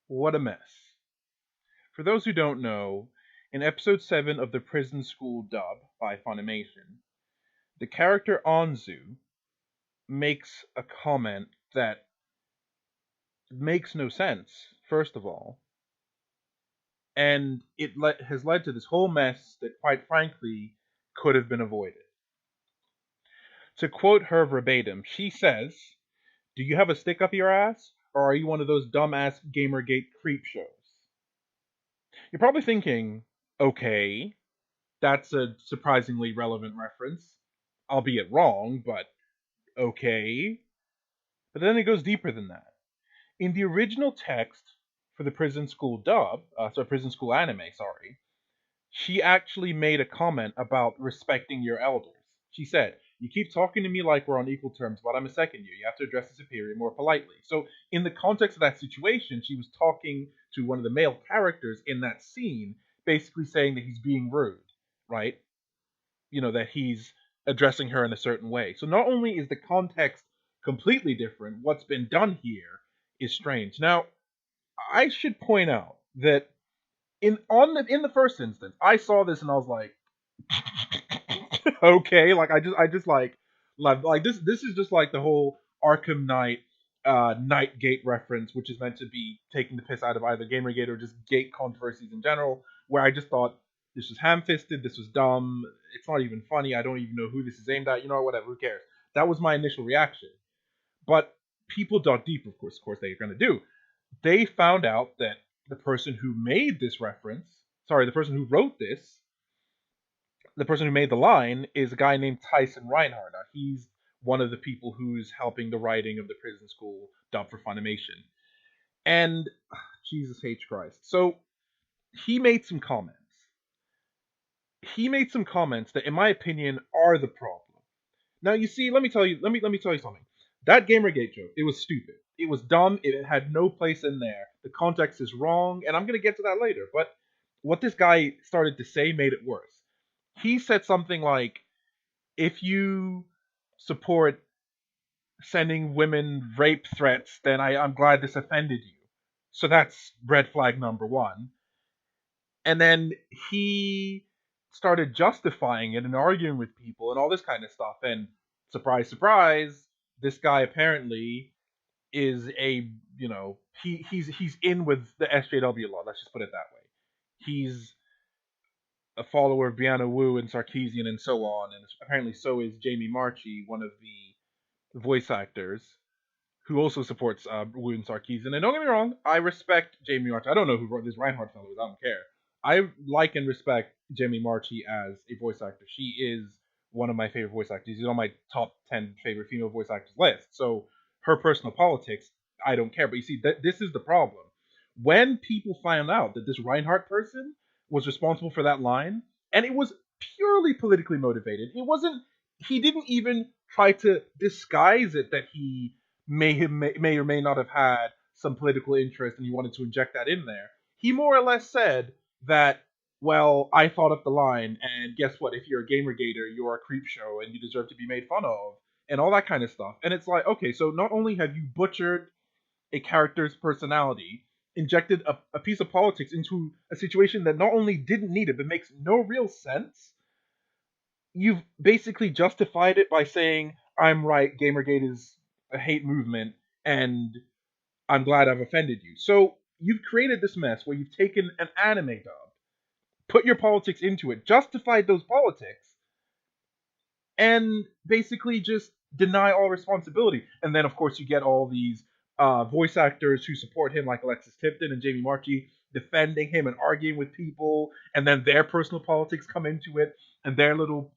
What a mess. For those who don't know, in episode 7 of the Prison School dub by Funimation, the character Anzu makes a comment that makes no sense, first of all, and has led to this whole mess that, quite frankly, could have been avoided. To quote her verbatim, she says, "Do you have a stick up your ass, or are you one of those dumbass Gamergate creep shows?" You're probably thinking, okay, that's a surprisingly relevant reference, albeit wrong, but okay. But then it goes deeper than that. In the original text for the Prison School Prison School anime, sorry, she actually made a comment about respecting your elders. She said, "You keep talking to me like we're on equal terms, but I'm a second year. You have to address the superior more politely." So, in the context of that situation, she was talking to one of the male characters in that scene, basically saying that he's being rude, right? That he's addressing her in a certain way. So, not only is the context completely different, what's been done here is strange. Now, I should point out that in the first instance, I saw this and I was like, okay, like I just like this is just like the whole Arkham Knight Nightgate reference, which is meant to be taking the piss out of either Gamergate or just gate controversies in general, where I just thought this was ham-fisted, this was dumb, it's not even funny, I don't even know who this is aimed at, whatever, who cares. That was my initial reaction. But people dug deep, of course they're gonna do. They found out that the person who made this reference, sorry, the person who wrote this, the person who made the line is a guy named Tyson Reinhardt. He's one of the people who's helping the writing of the Prison School dub for Funimation. And Jesus H Christ. So he made some comments. He made some comments that, in my opinion, are the problem. Now, you see, let me tell you something. That Gamergate joke, it was stupid. It was dumb. It had no place in there. The context is wrong, and I'm gonna get to that later. But what this guy started to say made it worse. He said something like, "If you support sending women rape threats, then I'm glad this offended you." So that's red flag number one. And then he started justifying it and arguing with people and all this kind of stuff. And surprise, surprise, this guy apparently is he's in with the SJW law. Let's just put it that way. He's a follower of Brianna Wu and Sarkeesian and so on, and apparently so is Jamie Marchi, one of the voice actors who also supports Wu and Sarkeesian. And don't get me wrong, I respect Jamie Marchi. I don't know who this Reinhardt fellow is. I don't care. I like and respect Jamie Marchi as a voice actor. She is one of my favorite voice actors. She's on my top 10 favorite female voice actors list. So her personal politics, I don't care. But you see, this is the problem. When people found out that this Reinhardt person was responsible for that line, and it was purely politically motivated, he didn't even try to disguise it that he may or may not have had some political interest and he wanted to inject that in there. He more or less said that, well, I thought up the line, and guess what? If you're a Gamergator, you're a creep show and you deserve to be made fun of, and all that kind of stuff. And it's like, okay, so not only have you butchered a character's personality, injected a piece of politics into a situation that not only didn't need it, but makes no real sense, you've basically justified it by saying, I'm right, Gamergate is a hate movement, and I'm glad I've offended you. So you've created this mess where you've taken an anime dub, put your politics into it, justified those politics, and basically just deny all responsibility. And then, of course, you get all these voice actors who support him, like Alexis Tipton and Jamie Marchi, defending him and arguing with people, and then their personal politics come into it, and their little,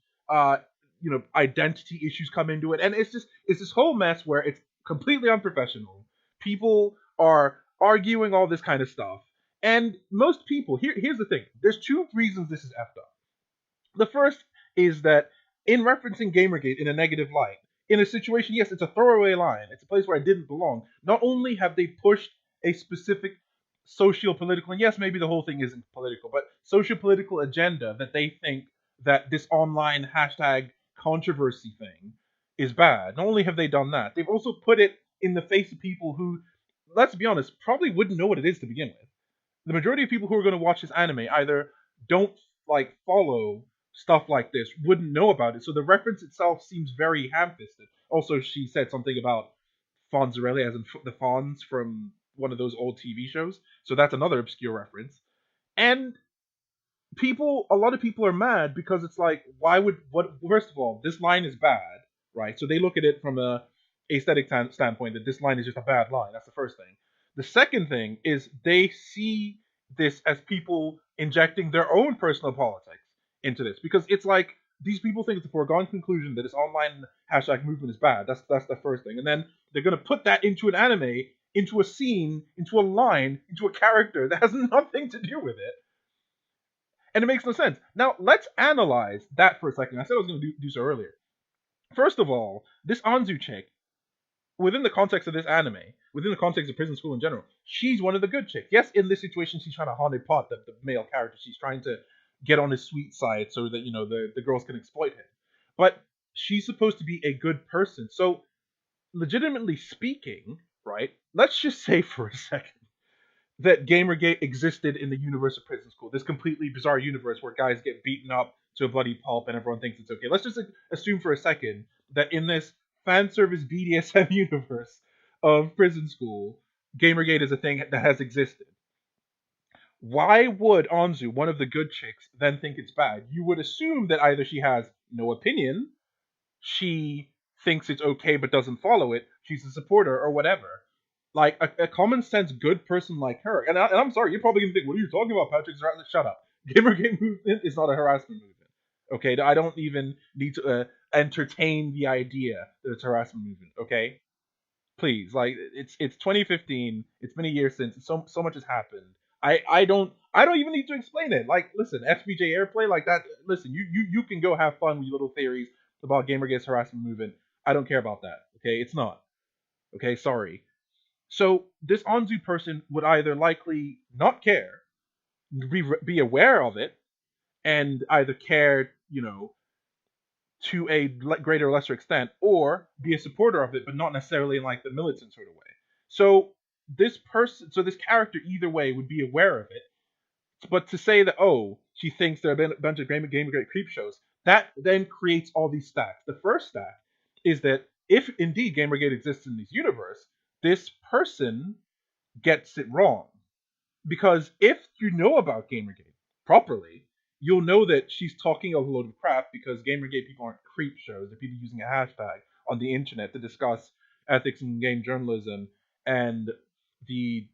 identity issues come into it, and it's this whole mess where it's completely unprofessional. People are arguing all this kind of stuff, and most people here's the thing: there's two reasons this is effed up. The first is that in referencing Gamergate in a negative light, in a situation, yes, it's a throwaway line. It's a place where it didn't belong. Not only have they pushed a specific socio-political, and yes, maybe the whole thing isn't political, but socio-political agenda that they think that this online hashtag controversy thing is bad. Not only have they done that, they've also put it in the face of people who let's be honest, probably wouldn't know what it is to begin with. The majority of people who are going to watch this anime either don't like follow stuff like this, wouldn't know about it. So the reference itself seems very ham-fisted. Also, she said something about Fonzarelli, as in the Fonz from one of those old TV shows. So that's another obscure reference. And a lot of people are mad because it's like, why would what? First of all, this line is bad, right? So they look at it from a aesthetic standpoint that this line is just a bad line. That's the first thing. The second thing is they see this as people injecting their own personal politics into this because it's like these people think it's a foregone conclusion that this online hashtag movement is bad. That's the first thing, and then they're gonna put that into an anime, into a scene, into a line, into a character that has nothing to do with it, and it makes no sense. Now, let's analyze that for a second. I said I was going to do so earlier. First of all, this Anzu chick, within the context of this anime, within the context of prison school in general, she's one of the good chicks. Yes, in this situation, she's trying to honey pot the male character. She's trying to get on his sweet side so that, the girls can exploit him. But she's supposed to be a good person. So, legitimately speaking, right, let's just say for a second that Gamergate existed in the universe of Prison School, this completely bizarre universe where guys get beaten up to a bloody pulp and everyone thinks it's okay. Let's just assume for a second that in this fan service BDSM universe of Prison School, Gamergate is a thing that has existed. Why would Anzu, one of the good chicks, then think it's bad? You would assume that either she has no opinion, she thinks it's okay but doesn't follow it, she's a supporter, or whatever. Like a common sense good person like her, and I'm sorry, you're probably gonna think, what are you talking about, Patrick? Shut up. Gamergate movement is not a harassment movement. Okay, I don't even need to entertain the idea that it's a harassment movement. Okay, please, like it's 2015. It's been a year since so much has happened. I don't even need to explain it. Like, listen, FBJ Airplay, like that. Listen, you can go have fun with your little theories about Gamergate's harassment movement. I don't care about that. Okay, it's not. Okay, sorry. So this Anzu person would either likely not care, be aware of it, and either care, to a greater or lesser extent, or be a supporter of it, but not necessarily in like the militant sort of way. So this character, either way, would be aware of it. But to say that, oh, she thinks there have been a bunch of Gamergate creep shows, that then creates all these stacks. The first stack is that if indeed Gamergate exists in this universe, this person gets it wrong. Because if you know about Gamergate properly, you'll know that she's talking a load of crap because Gamergate people aren't creep shows. They're people using a hashtag on the internet to discuss ethics in game journalism and the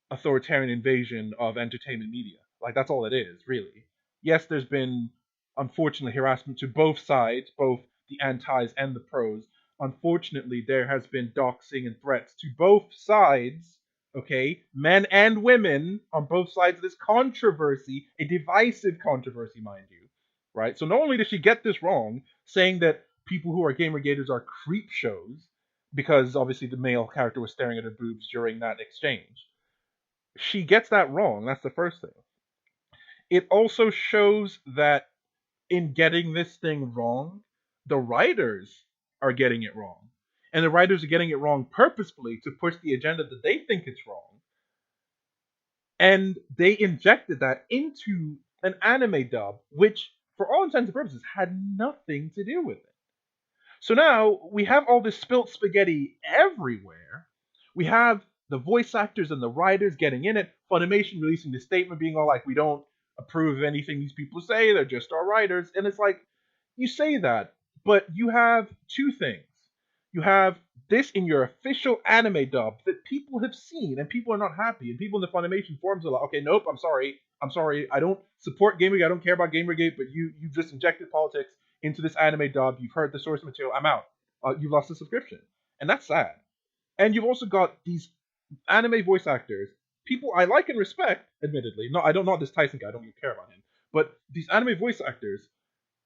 authoritarian invasion of entertainment media. Like, that's all it is, really. Yes, there's been, unfortunately, harassment to both sides, both the antis and the pros. Unfortunately, there has been doxing and threats to both sides, okay? Men and women on both sides of this controversy, a divisive controversy, mind you, right? So not only does she get this wrong, saying that people who are Gamergaters are creep shows, because obviously the male character was staring at her boobs during that exchange, she gets that wrong. That's the first thing. It also shows that in getting this thing wrong, the writers are getting it wrong. And the writers are getting it wrong purposefully to push the agenda that they think it's wrong. And they injected that into an anime dub, which, for all intents and purposes, had nothing to do with it. So now we have all this spilt spaghetti everywhere. We have the voice actors and the writers getting in it. Funimation releasing the statement being all like, we don't approve of anything these people say, they're just our writers. And it's like, you say that, but you have two things. You have this in your official anime dub that people have seen and people are not happy. And people in the Funimation forums are like, okay, nope, I'm sorry. I don't support Gamergate. I don't care about Gamergate, but you just injected politics into this anime dub. You've heard the source material. I'm out. You've lost the subscription. And that's sad. And you've also got these anime voice actors, people I like and respect, admittedly. No, I don't know this Tyson guy. I don't even care about him. But these anime voice actors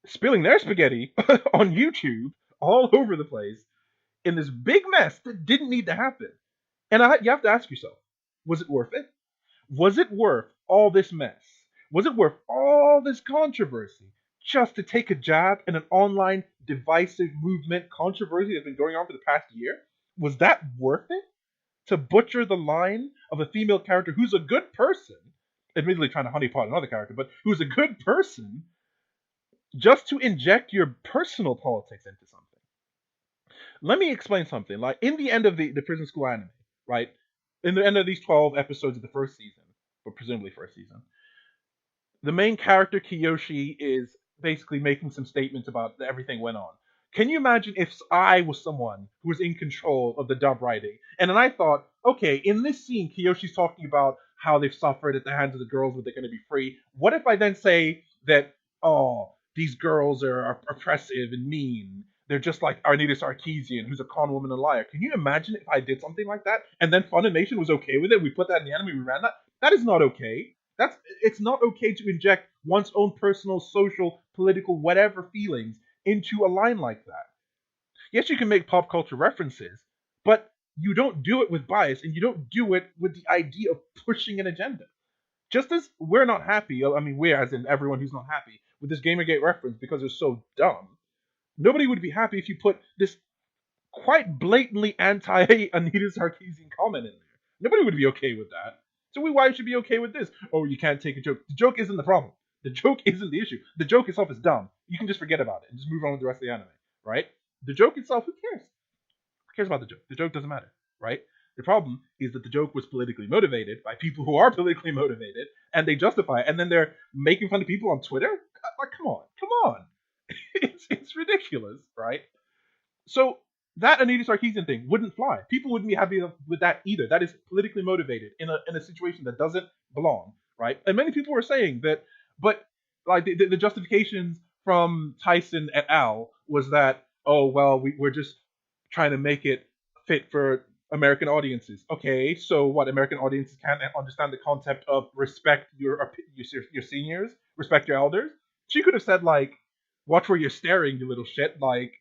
spilling their spaghetti on YouTube all over the place in this big mess that didn't need to happen. And you have to ask yourself, was it worth it? Was it worth all this mess? Was it worth all this controversy just to take a jab in an online divisive movement controversy that's been going on for the past year? Was that worth it? to butcher the line of a female character who's a good person, admittedly trying to honeypot another character, but who's a good person, just to inject your personal politics into something. Let me explain something. Like in the end of the prison school anime, right? In the end of these 12 episodes of the first season, or presumably first season, the main character Kiyoshi is basically making some statements about everything went on. Can you imagine if I was someone who was in control of the dub writing, and then I thought, okay, in this scene, Kiyoshi's talking about how they've suffered at the hands of the girls, but they're going to be free. What if I then say that, oh, these girls are oppressive and mean? They're just like Arnita Sarkeesian, who's a con woman and liar. Can you imagine if I did something like that, and then Funimation was okay with it? We put that in the anime, we ran that. That is not okay. It's not okay to inject one's own personal, social, political, whatever feelings into a line like that. Yes, you can make pop culture references, but you don't do it with bias, and you don't do it with the idea of pushing an agenda. Just as we're not happy, I mean, we're as in everyone who's not happy with this Gamergate reference because it's so dumb. Nobody would be happy if you put this quite blatantly anti-Anita Sarkeesian comment in there. Nobody would be okay with that. So why should be okay with this? Oh, you can't take a joke. The joke isn't the problem. The joke isn't the issue. The joke itself is dumb. You can just forget about it and just move on with the rest of the anime, right? The joke itself, who cares? Who cares about the joke? The joke doesn't matter, right? The problem is that the joke was politically motivated by people who are politically motivated, and they justify it, and then they're making fun of people on Twitter? Like, come on. It's ridiculous, right? So that Anita Sarkeesian thing wouldn't fly. People wouldn't be happy with that either. That is politically motivated in a situation that doesn't belong, right? And many people were saying that, but like the justifications from Tyson et al. Was that, oh well, we're just trying to make it fit for American audiences. Okay, so what? American audiences can't understand the concept of respect your seniors, respect your elders. She could have said like, watch where you're staring, you little shit. Like,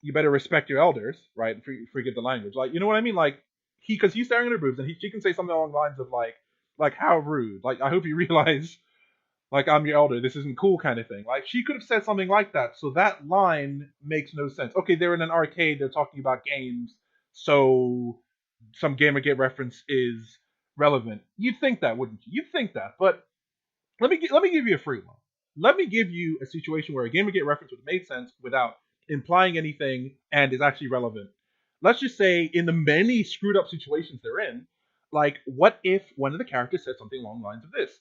you better respect your elders, right? Forgive the language. Like, you know what I mean? Like, because he's staring at her boobs, and she can say something along the lines of like how rude. Like, I hope you realize, like, I'm your elder. This isn't cool, kind of thing. Like, she could have said something like that. So that line makes no sense. Okay, they're in an arcade. They're talking about games, so some Gamergate reference is relevant. You'd think that, wouldn't you? You'd think that, but let me give you a free one. Let me give you a situation where a Gamergate reference would have made sense without implying anything and is actually relevant. Let's just say in the many screwed up situations they're in, like what if one of the characters said something along the lines of this?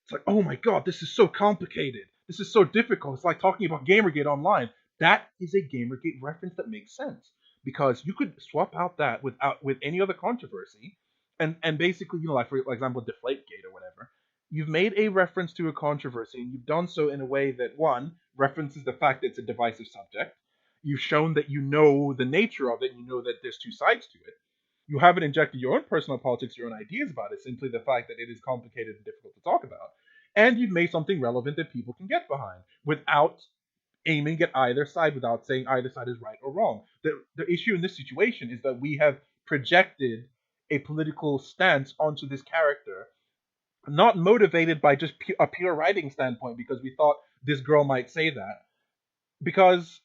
It's like, oh my god, this is so complicated. This is so difficult. It's like talking about Gamergate online. That is a Gamergate reference that makes sense because you could swap out that with any other controversy, and basically, like for example, Deflategate or whatever. You've made a reference to a controversy, and you've done so in a way that, one, references the fact that it's a divisive subject. You've shown that you know the nature of it, and you know that there's two sides to it. You haven't injected your own personal politics, your own ideas about it, simply the fact that it is complicated and difficult to talk about. And you've made something relevant that people can get behind without aiming at either side, without saying either side is right or wrong. The issue in this situation is that we have projected a political stance onto this character, not motivated by just a pure writing standpoint because we thought this girl might say that. Because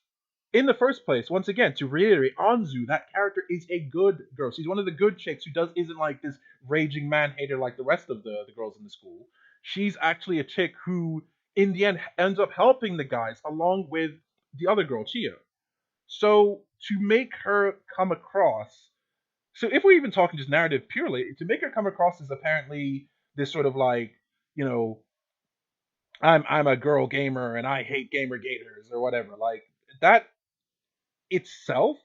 in the first place, once again, to reiterate, Anzu, that character is a good girl. She's one of the good chicks who isn't like this raging man hater like the rest of the girls in the school. She's actually a chick who, in the end, ends up helping the guys along with the other girl, Chia. So to make her come across, so if we're even talking just narrative purely, to make her come across as apparently this sort of like, you know, I'm a girl gamer and I hate gamer gators or whatever, like that itself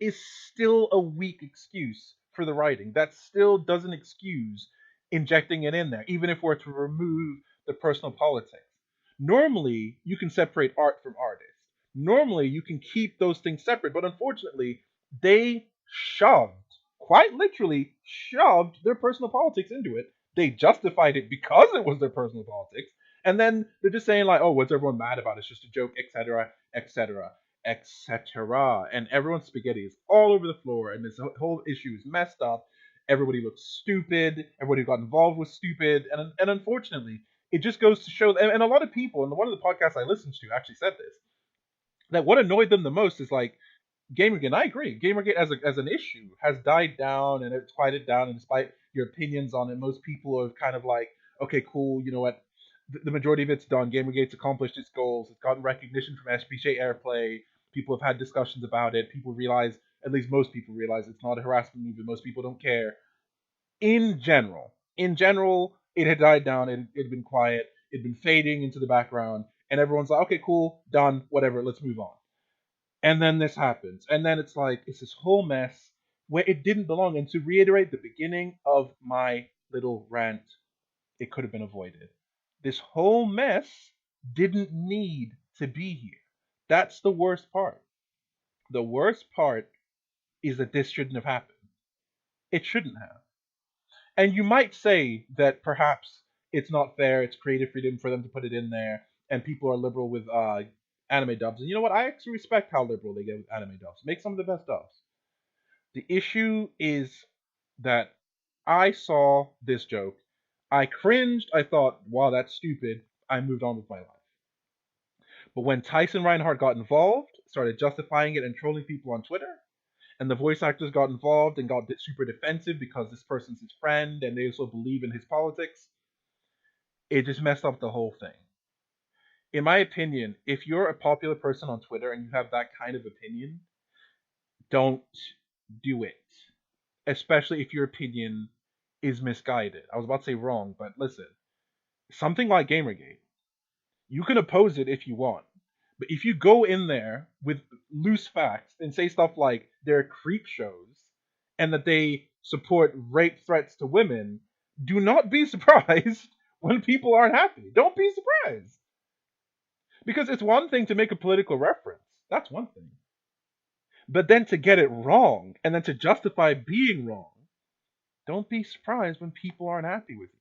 is still a weak excuse for the writing. That still doesn't excuse injecting it in there, even if we're to remove the personal politics. Normally, you can separate art from artist. Normally, you can keep those things separate, but unfortunately, they shoved, quite literally, shoved their personal politics into it. They justified it because it was their personal politics, and then they're just saying like, "Oh, what's everyone mad about? It's just a joke, etc., etc." etc. And everyone's spaghetti is all over the floor, and this whole issue is messed up. Everybody looks stupid. Everybody who got involved was stupid, and unfortunately, it just goes to show. And a lot of people, and one of the podcasts I listened to actually said this, that what annoyed them the most is like Gamergate, I agree. Gamergate as an issue has died down and it's quieted down, and despite your opinions on it, most people are kind of like, okay, cool, you know what? The majority of it's done. Gamergate's accomplished its goals. It's gotten recognition from SPJ Airplay. People have had discussions about it. People realize, at least most people realize, it's not a harassment movement. Most people don't care. In general, it had died down. It had been quiet. It'd been fading into the background, and everyone's like, okay, cool, done, whatever, let's move on. And then this happens. And then it's like, it's this whole mess where it didn't belong. And to reiterate the beginning of my little rant, it could have been avoided. This whole mess didn't need to be here. That's the worst part. The worst part is that this shouldn't have happened. It shouldn't have. And you might say that perhaps it's not fair, it's creative freedom for them to put it in there, and people are liberal with anime dubs. And you know what? I actually respect how liberal they get with anime dubs. Make some of the best dubs. The issue is that I saw this joke. I cringed. I thought, wow, that's stupid. I moved on with my life. But when Tyson Reinhardt got involved, started justifying it and trolling people on Twitter, and the voice actors got involved and got super defensive because this person's his friend and they also believe in his politics, it just messed up the whole thing. In my opinion, if you're a popular person on Twitter and you have that kind of opinion, don't do it. Especially if your opinion is misguided. I was about to say wrong, but listen, something like Gamergate, you can oppose it if you want. But if you go in there with loose facts and say stuff like they're creep shows and that they support rape threats to women, do not be surprised when people aren't happy. Don't be surprised. Because it's one thing to make a political reference. That's one thing. But then to get it wrong and then to justify being wrong, don't be surprised when people aren't happy with you.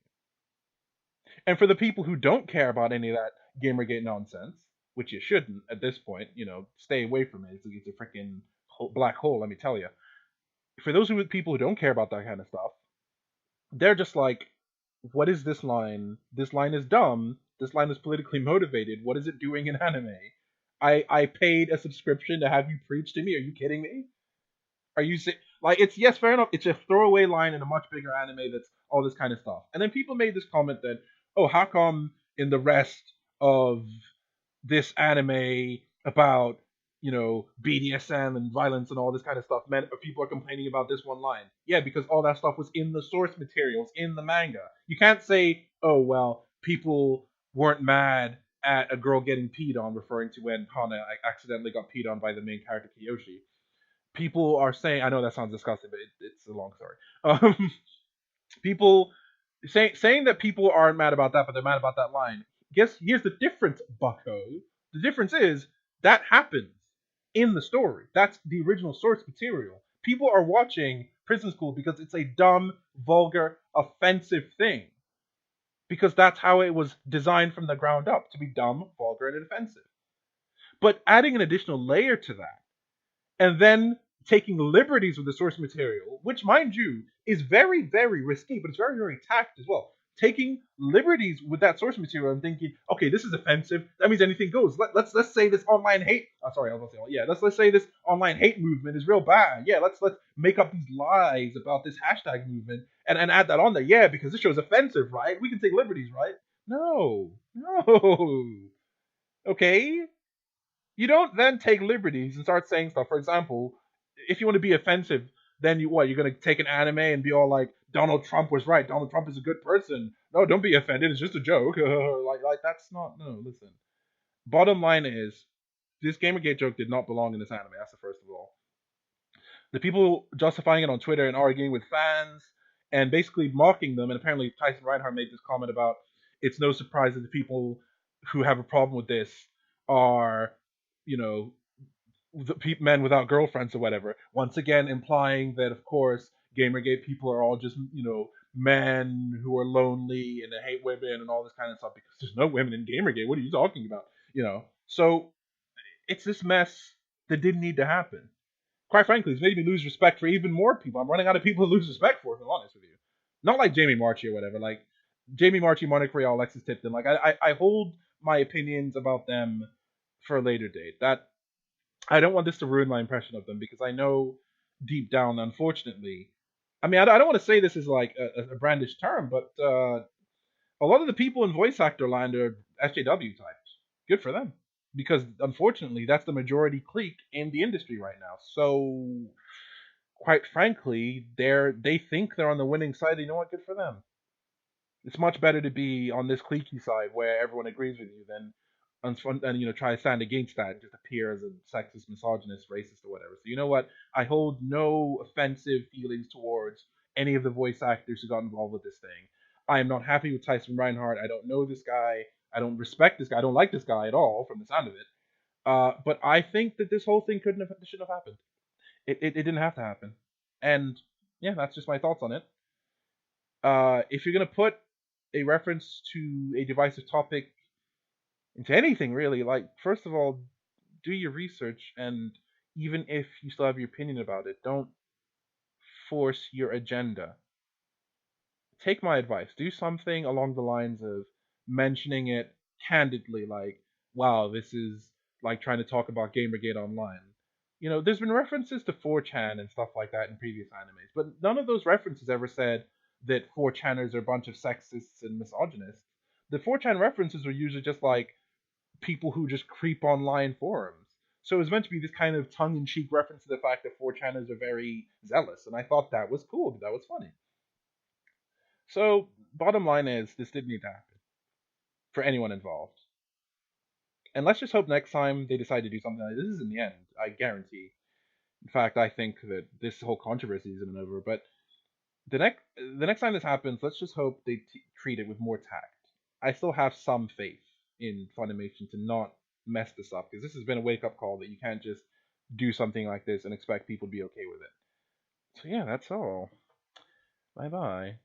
And for the people who don't care about any of that Gamergate nonsense, which you shouldn't at this point, stay away from it. It's a freaking black hole, let me tell you. For those people who don't care about that kind of stuff, they're just like, what is this line? This line is dumb. This line is politically motivated. What is it doing in anime? I paid a subscription to have you preach to me. Are you kidding me? Are you like, it's, yes, fair enough. It's a throwaway line in a much bigger anime that's all this kind of stuff. And then people made this comment that, oh, how come in the rest of this anime about, BDSM and violence and all this kind of stuff, people are complaining about this one line? Yeah, because all that stuff was in the source materials, in the manga. You can't say, oh, well, people weren't mad at a girl getting peed on, referring to when Hana accidentally got peed on by the main character Kiyoshi. People are saying, I know that sounds disgusting, but it's a long story. People saying that people aren't mad about that, but they're mad about that line. Here's the difference, bucko. The difference is that happens in the story. That's the original source material. People are watching Prison School because it's a dumb, vulgar, offensive thing. Because that's how it was designed from the ground up, to be dumb, vulgar, and offensive. But adding an additional layer to that, and then taking liberties with the source material, which, mind you, is very, very risky, but it's very, very tact as well. Taking liberties with that source material and thinking, okay, this is offensive. That means anything goes. Let's say this online hate. Sorry, I was going to say, yeah. Let's say this online hate movement is real bad. Yeah, let's make up these lies about this hashtag movement and add that on there. Yeah, because this show's offensive, right? We can take liberties, right? No. Okay. You don't then take liberties and start saying stuff. For example, if you want to be offensive, then you're going to take an anime and be all like, Donald Trump was right. Donald Trump is a good person. No, don't be offended. It's just a joke. like that's not, no, listen. Bottom line is, this Gamergate joke did not belong in this anime. That's the first of all. The people justifying it on Twitter and arguing with fans and basically mocking them, and apparently Tyson Reinhardt made this comment about, it's no surprise that the people who have a problem with this are, men without girlfriends or whatever. Once again, implying that, of course, Gamergate people are all just, men who are lonely and they hate women and all this kind of stuff, because there's no women in Gamergate. What are you talking about? So it's this mess that didn't need to happen. Quite frankly, it's made me lose respect for even more people. I'm running out of people to lose respect for, if I'm honest with you. Not like Jamie Marchi or whatever. Like, Jamie Marchi, Monica Rial, Alexis Tipton. Like, I hold my opinions about them for a later date. That I don't want this to ruin my impression of them because I know deep down, unfortunately, I mean, I don't want to say this is like a brandish term, but a lot of the people in voice actor land are SJW types. Good for them, because unfortunately, that's the majority clique in the industry right now. So, quite frankly, they think they're on the winning side. You know what? Good for them. It's much better to be on this cliquey side where everyone agrees with you than and try to stand against that and just appear as a sexist, misogynist, racist, or whatever. So you know what? I hold no offensive feelings towards any of the voice actors who got involved with this thing. I am not happy with Tyson Reinhardt. I don't know this guy. I don't respect this guy. I don't like this guy at all from the sound of it. But I think that this whole thing shouldn't have happened. It didn't have to happen. And yeah, that's just my thoughts on it. If you're gonna put a reference to a divisive topic into anything really, like first of all, do your research, and even if you still have your opinion about it, don't force your agenda. Take my advice. Do something along the lines of mentioning it candidly, like, wow, this is like trying to talk about Gamergate online. There's been references to 4chan and stuff like that in previous animes, but none of those references ever said that 4chaners are a bunch of sexists and misogynists. The 4chan references are usually just like people who just creep online forums. So it was meant to be this kind of tongue-in-cheek reference to the fact that 4chaners are very zealous, and I thought that was cool, that was funny. So, bottom line is, this didn't need to happen for anyone involved. And let's just hope next time they decide to do something like this is in the end, I guarantee. In fact, I think that this whole controversy isn't over, but the next time this happens, let's just hope they treat it with more tact. I still have some faith in Funimation to not mess this up, because this has been a wake up call that you can't just do something like this and expect people to be okay with it. So yeah, that's all. Bye bye.